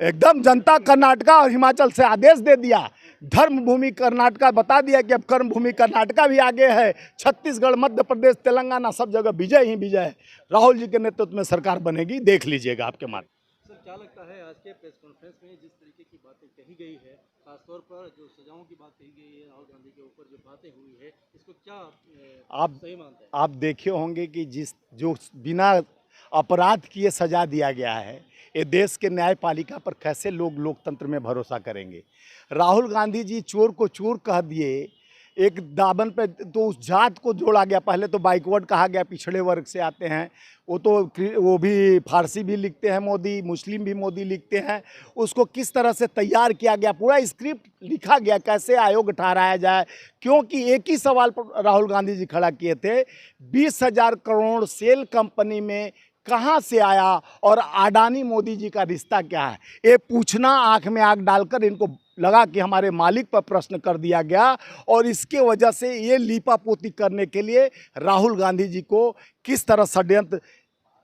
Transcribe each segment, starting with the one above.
एकदम जनता कर्नाटका और हिमाचल से आदेश दे दिया, धर्म भूमि कर्नाटका बता दिया कि अब कर्म भूमि कर्नाटका भी आगे है। छत्तीसगढ़, मध्य प्रदेश, तेलंगाना सब जगह विजय ही विजय है। राहुल जी के नेतृत्व में सरकार बनेगी, देख लीजिएगा आपके माध्यम। सर, क्या लगता है आज के प्रेस कॉन्फ्रेंस में जिस तरीके की बातें कही गई है, खासतौर पर जो सजाओं की बात कही गई है, राहुल गांधी के ऊपर जो बातें हुई है, इसको क्या आप सही मानते हैं? आप देखे होंगे कि जो बिना अपराध किए सजा दिया गया है, ये देश के न्यायपालिका पर कैसे लोग लोकतंत्र में भरोसा करेंगे। राहुल गांधी जी चोर को चोर कह दिए, एक दामन पे तो उस जात को जोड़ा गया। पहले तो बैकवर्ड कहा गया, पिछड़े वर्ग से आते हैं, वो भी फारसी भी लिखते हैं मोदी, मुस्लिम भी मोदी लिखते हैं। उसको किस तरह से तैयार किया गया, पूरा स्क्रिप्ट लिखा गया कैसे आयोग ठहराया जाए, क्योंकि एक ही सवाल पर राहुल गांधी जी खड़ा किए थे, 20,000 करोड़ सेल कंपनी में कहाँ से आया और अडानी मोदी जी का रिश्ता क्या है, ये पूछना आंख में आंख डालकर इनको लगा कि हमारे मालिक पर प्रश्न कर दिया गया। और इसके वजह से ये लीपापोती करने के लिए राहुल गांधी जी को किस तरह षड्यंत्र,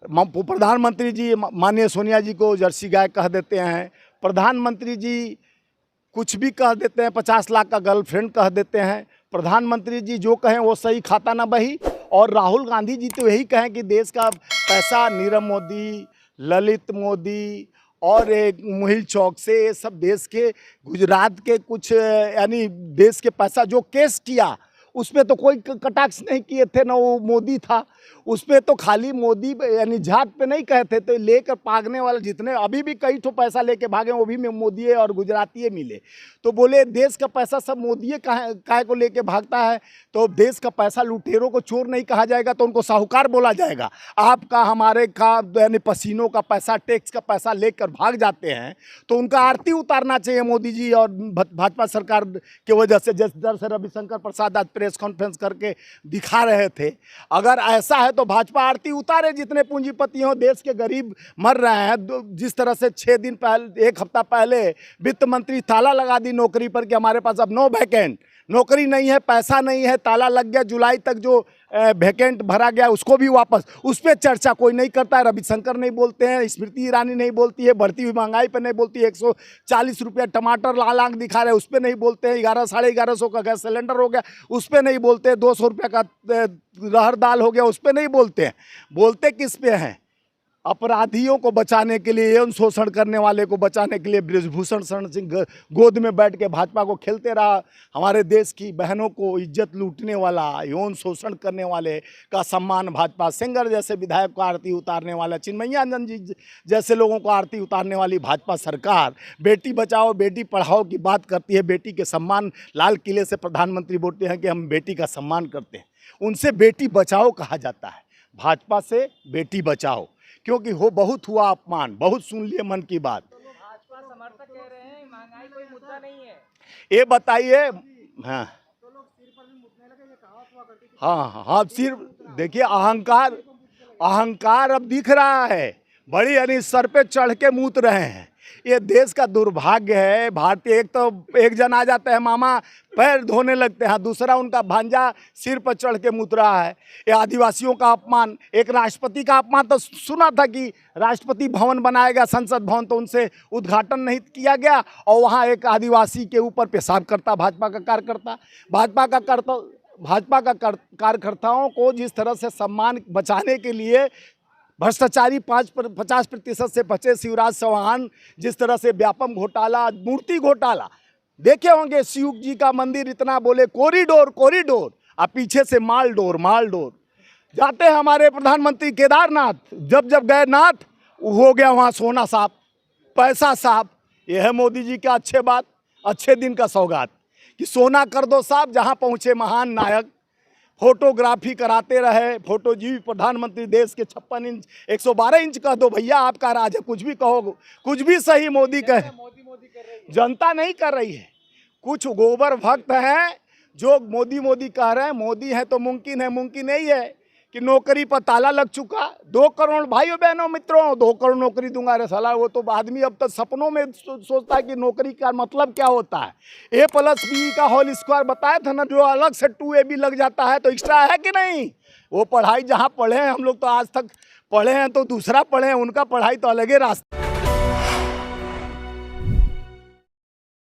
प्रधानमंत्री जी माननीय सोनिया जी को जर्सी गाय कह देते हैं, प्रधानमंत्री जी कुछ भी कह देते हैं, 50 लाख का गर्लफ्रेंड कह देते हैं, प्रधानमंत्री जी जो कहें वो सही खाता ना बही। और राहुल गांधी जी तो यही कहें कि देश का पैसा नीरव मोदी, ललित मोदी और एक मोहिल चौक से, ये सब देश के गुजरात के कुछ यानी देश के पैसा जो केस किया उसमें तो कोई कटाक्ष नहीं किए थे, ना वो मोदी था उसमें, तो खाली मोदी यानी जात पे नहीं कहे थे। तो लेकर भागने वाले जितने अभी भी कई ठो पैसा लेके भागे, वो भी में मोदी और गुजराती मिले, तो बोले देश का पैसा सब मोदी काहे को लेके भागता है। तो देश का पैसा लुटेरों को चोर नहीं कहा जाएगा तो उनको साहूकार बोला जाएगा। आपका हमारे का यानी पसीनों का पैसा, टैक्स का पैसा लेकर भाग जाते हैं तो उनका आरती उतारना चाहिए मोदी जी और भाजपा सरकार की वजह से। जिस तरह से रविशंकर प्रसाद आज प्रेस कॉन्फ्रेंस करके दिखा रहे थे, अगर ऐसा है तो भाजपा आरती उतारे। जितने पूंजीपति हों, देश के गरीब मर रहे हैं। जिस तरह से 6 दिन पहले, 1 हफ्ता पहले वित्त मंत्री ताला लगा दी नौकरी पर कि हमारे पास अब नो वैकेंट, नौकरी नहीं है, पैसा नहीं है, ताला लग गया। जुलाई तक जो वैकेंट भरा गया उसको भी वापस, उस पर चर्चा कोई नहीं करता है। रविशंकर नहीं बोलते हैं, स्मृति ईरानी नहीं बोलती है, बढ़ती हुई महंगाई पर नहीं बोलती है, 140 रुपया टमाटर लाल आंख दिखा रहे हैं उस पर नहीं बोलते हैं, 1100 साढ़े 1100 का गैस सिलेंडर हो गया उस पर नहीं बोलते, 200 रुपये का रहर दाल हो गया उस पर नहीं बोलते हैं। बोलते किस पे हैं? अपराधियों को बचाने के लिए, यौन शोषण करने वाले को बचाने के लिए बृजभूषण शरण सिंह गोद में बैठ के भाजपा को खेलते रहा। हमारे देश की बहनों को इज्जत लूटने वाला, यौन शोषण करने वाले का सम्मान भाजपा, सेंगर जैसे विधायक को आरती उतारने वाला, चिन्मयी आनंद जी जैसे लोगों को आरती उतारने वाली भाजपा सरकार बेटी बचाओ बेटी पढ़ाओ की बात करती है। बेटी के सम्मान, लाल किले से प्रधानमंत्री बोलते हैं कि हम बेटी का सम्मान करते हैं, उनसे बेटी बचाओ कहा जाता है, भाजपा से बेटी बचाओ, क्योंकि हो बहुत हुआ अपमान, बहुत सुन लिए मन की बात। तो लोग भाजपा समर्थक कह रहे हैं महंगाई कोई मुद्दा नहीं है, ये बताइए। हाँ तो लोग सिर पर भी मुतने लगे, ये कहावत हुआ करती थी। हाँ, सिर देखिए, अहंकार अब दिख रहा है, बड़ी यानी सर पे चढ़ के मूत रहे हैं। ये देश का दुर्भाग्य है। भारतीय एक जन आ जाते हैं मामा, पैर धोने लगते हैं, दूसरा उनका भांजा सिर पर चढ़ के मूत रहा है। ये आदिवासियों का अपमान, एक राष्ट्रपति का अपमान तो सुना था कि राष्ट्रपति भवन बनाएगा, संसद भवन, तो उनसे उद्घाटन नहीं किया गया और वहाँ एक आदिवासी के ऊपर पेशाब करता भाजपा का कार्यकर्ता। भाजपा का कार्यकर्ताओं को जिस तरह से सम्मान बचाने के लिए भ्रष्टाचारी 50% से बचे शिवराज चौहान, जिस तरह से व्यापम घोटाला, मूर्ति घोटाला देखे होंगे। शिव जी का मंदिर इतना बोले कॉरिडोर कॉरिडोर, अब पीछे से मालडोर मालडोर। जाते हैं हमारे प्रधानमंत्री केदारनाथ, जब गए नाथ हो गया वहाँ सोना साफ, पैसा साफ। यह है मोदी जी का अच्छे बात, अच्छे दिन का सौगात कि सोना कर दो साफ। जहाँ पहुँचे महान नायक, फोटोग्राफी कराते रहे, फोटो जी प्रधानमंत्री देश के 56 इंच 112 इंच कह दो भैया, आपका राज है, कुछ भी कहो, कुछ भी सही मोदी कहे, जनता नहीं कर रही है। कुछ गोबर भक्त हैं जो मोदी कह रहे हैं। मोदी है तो मुमकिन है, मुमकिन नहीं है कि नौकरी पर ताला लग चुका। 2 करोड़ भाइयों बहनों मित्रों, 2 करोड़ नौकरी दूंगा रे साला, वो तो आदमी अब तक सपनों में सोचता है कि नौकरी का मतलब क्या होता है। A+B का होल स्क्वायर बताया था ना, जो अलग से 2AB लग जाता है तो एक्स्ट्रा है कि नहीं। वो पढ़ाई जहाँ पढ़े हैं हम लोग, तो आज तक पढ़े हैं तो दूसरा पढ़े हैं, उनका पढ़ाई तो अलग ही रास्ता।